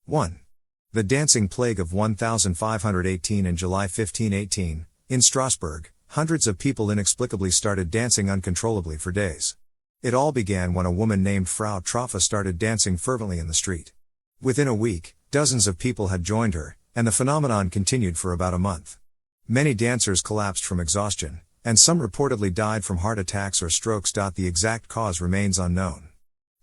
1. The dancing plague of 1518. In July 1518, in Strasbourg, hundreds of people inexplicably started dancing uncontrollably for days. It all began when a woman named Frau Troffa started dancing fervently in the street. Within a week, dozens of people had joined her, and the phenomenon continued for about a month. Many dancers collapsed from exhaustion, and some reportedly died from heart attacks or strokes. The exact cause remains unknown.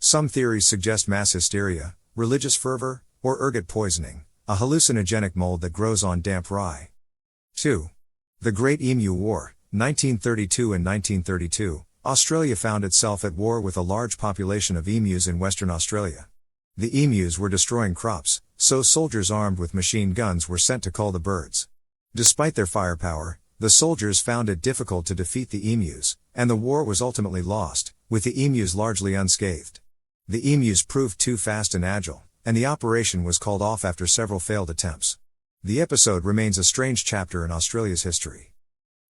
Some theories suggest mass hysteria, religious fervor, or ergot poisoning, a hallucinogenic mold that grows on damp rye. 2. The Great Emu War, 1932. In 1932, Australia found itself at war with a large population of emus in Western Australia. The emus were destroying crops, so soldiers armed with machine guns were sent to cull the birds. Despite their firepower, the soldiers found it difficult to defeat the emus, and the war was ultimately lost, with the emus largely unscathed. The emus proved too fast and agile, and the operation was called off after several failed attempts. The episode remains a strange chapter in Australia's history.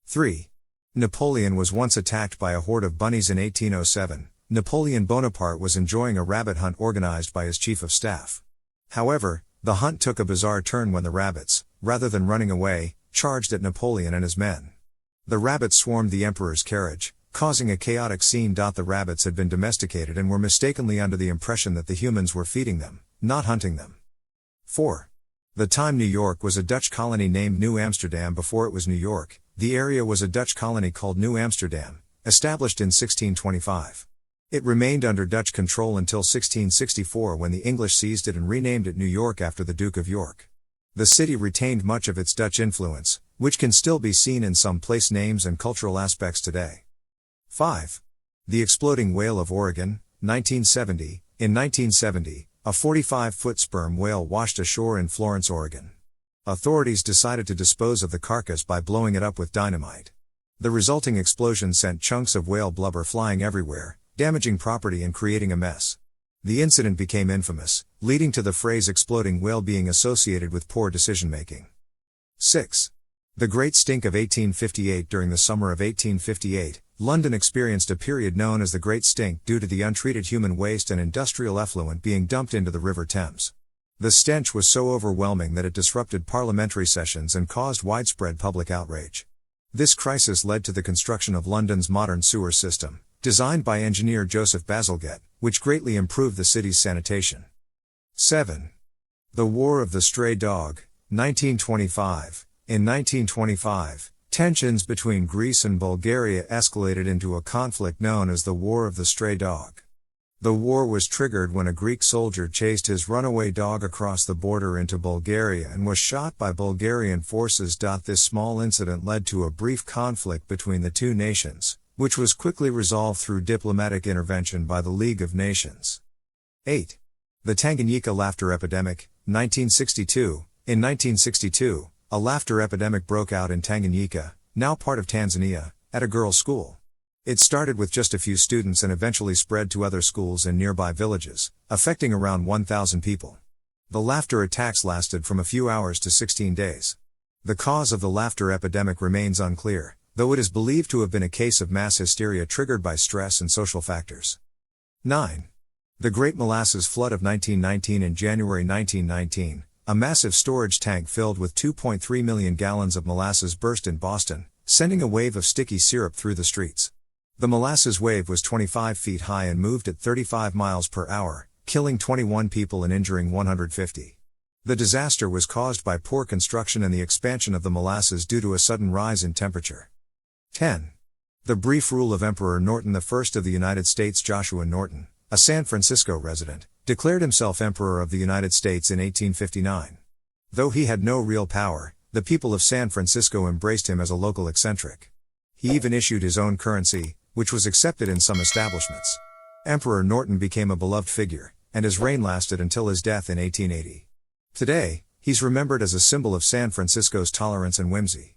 3. Napoleon was once attacked by a horde of bunnies in 1807. Napoleon Bonaparte was enjoying a rabbit hunt organized by his chief of staff. However, the hunt took a bizarre turn when the rabbits, rather than running away, charged at Napoleon and his men. The rabbits swarmed the emperor's carriage, causing a chaotic scene. The rabbits had been domesticated and were mistakenly under the impression that the humans were feeding them, not hunting them. 4. The time New York was a Dutch colony named New Amsterdam. Before it was New York, the area was a Dutch colony called New Amsterdam, established in 1625. It remained under Dutch control until 1664, when the English seized it and renamed it New York after the Duke of York. The city retained much of its Dutch influence, which can still be seen in some place names and cultural aspects today. 5. The exploding whale of Oregon, 1970. In 1970, a 45-foot sperm whale washed ashore in Florence, Oregon. Authorities decided to dispose of the carcass by blowing it up with dynamite. The resulting explosion sent chunks of whale blubber flying everywhere, damaging property and creating a mess. The incident became infamous, leading to the phrase exploding whale being associated with poor decision-making. 6. The Great Stink of 1858. During the summer of 1858, London experienced a period known as the Great Stink due to the untreated human waste and industrial effluent being dumped into the River Thames. The stench was so overwhelming that it disrupted parliamentary sessions and caused widespread public outrage. This crisis led to the construction of London's modern sewer system, designed by engineer Joseph Bazalgette, which greatly improved the city's sanitation. 7. The War of the Stray Dog, 1925. In 1925, tensions between Greece and Bulgaria escalated into a conflict known as the War of the Stray Dog. The war was triggered when a Greek soldier chased his runaway dog across the border into Bulgaria and was shot by Bulgarian forces. This small incident led to a brief conflict between the two nations, which was quickly resolved through diplomatic intervention by the League of Nations. 8. The Tanganyika laughter epidemic, 1962. In 1962, a laughter epidemic broke out in Tanganyika, now part of Tanzania, at a girls' school. It started with just a few students and eventually spread to other schools in nearby villages, affecting around 1,000 people. The laughter attacks lasted from a few hours to 16 days. The cause of the laughter epidemic remains unclear, though it is believed to have been a case of mass hysteria triggered by stress and social factors. 9. The Great Molasses Flood of 1919. In January 1919, a massive storage tank filled with 2.3 million gallons of molasses burst in Boston, sending a wave of sticky syrup through the streets. The molasses wave was 25 feet high and moved at 35 miles per hour, killing 21 people and injuring 150. The disaster was caused by poor construction and the expansion of the molasses due to a sudden rise in temperature. 10. The brief rule of Emperor Norton I of the United States. Joshua Norton, a San Francisco resident, declared himself Emperor of the United States in 1859. Though he had no real power, the people of San Francisco embraced him as a local eccentric. He even issued his own currency, which was accepted in some establishments. Emperor Norton became a beloved figure, and his reign lasted until his death in 1880. Today, he's remembered as a symbol of San Francisco's tolerance and whimsy.